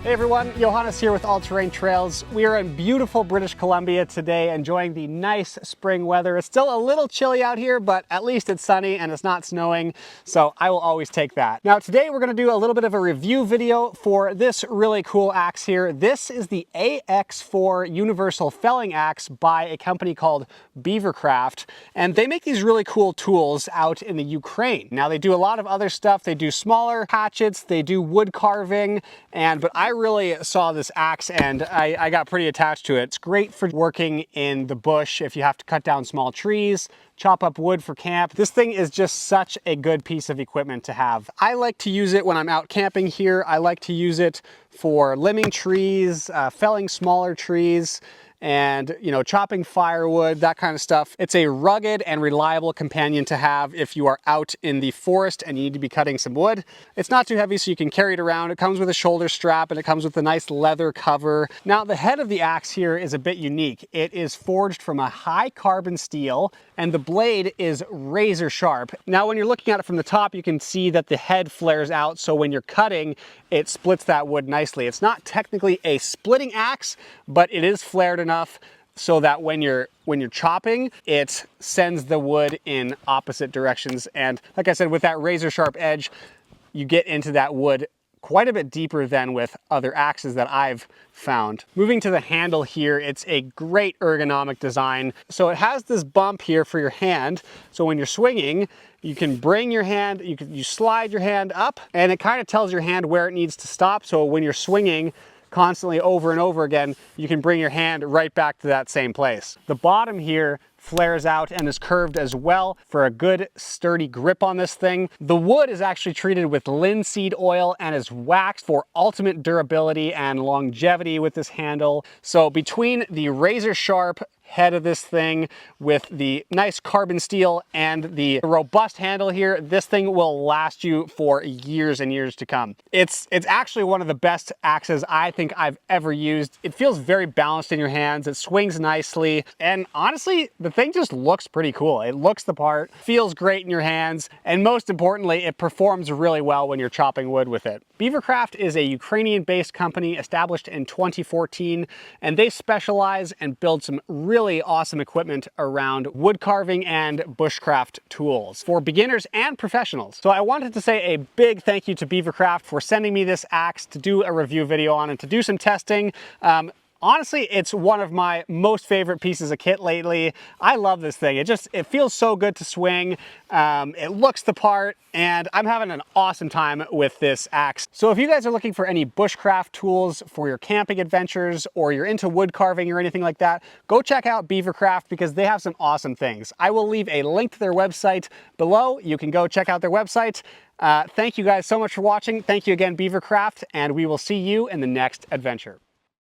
Hey everyone, Johannes here with All Terrain Trails. We are in beautiful British Columbia today, enjoying the nice spring weather. It's still a little chilly out here, but at least it's sunny and it's not snowing, so I will always take that. Now today we're going to do a little bit of a review video for this really cool axe here. This is the AX4 Universal Felling Axe by a company called BeaverCraft, and they make these really cool tools out in the Ukraine. Now they do a lot of other stuff. They do smaller hatchets, they do wood carving, but I really saw this axe and I got pretty attached to it. It's great for working in the bush if you have to cut down small trees, chop up wood for camp. This thing is just such a good piece of equipment to have. I like to use it when I'm out camping here. I like to use it for limbing trees, felling smaller trees, and chopping firewood, that kind of stuff. It's a rugged and reliable companion to have if you are out in the forest and you need to be cutting some wood. It's not too heavy, so you can carry it around. It comes with a shoulder strap and it comes with a nice leather cover. Now the head of the axe here is a bit unique. It is forged from a high carbon steel and the blade is razor sharp. Now when you're looking at it from the top, you can see that the head flares out, so when you're cutting, it splits that wood nicely. It's not technically a splitting axe, but it is flared enough so that when you're chopping, it sends the wood in opposite directions. And like I said, with that razor sharp edge, you get into that wood quite a bit deeper than with other axes that I've found. Moving to the handle here, it's a great ergonomic design. So it has this bump here for your hand. So when you're swinging, you can bring your hand, you slide your hand up, and it kind of tells your hand where it needs to stop. So when you're swinging constantly over and over again, you can bring your hand right back to that same place. The bottom here flares out and is curved as well for a good sturdy grip on this thing. The wood is actually treated with linseed oil and is waxed for ultimate durability and longevity with this handle. So between the razor sharp head of this thing with the nice carbon steel and the robust handle here, this thing will last you for years and years to come. It's actually one of the best axes I think I've ever used. It feels very balanced in your hands, it swings nicely, and honestly, the thing just looks pretty cool. It looks the part, feels great in your hands, and most importantly, it performs really well when you're chopping wood with it. BeaverCraft is a Ukrainian-based company established in 2014, and they specialize and build some really awesome equipment around wood carving and bushcraft tools for beginners and professionals. So I wanted to say a big thank you to BeaverCraft for sending me this axe to do a review video on and to do some testing. Honestly, it's one of my most favorite pieces of kit lately. I love this thing. It feels so good to swing. It looks the part, and I'm having an awesome time with this axe. So if you guys are looking for any bushcraft tools for your camping adventures, or you're into wood carving or anything like that, go check out BeaverCraft because they have some awesome things. I will leave a link to their website below. You can go check out their website. Thank you guys so much for watching. Thank you again, BeaverCraft, and we will see you in the next adventure.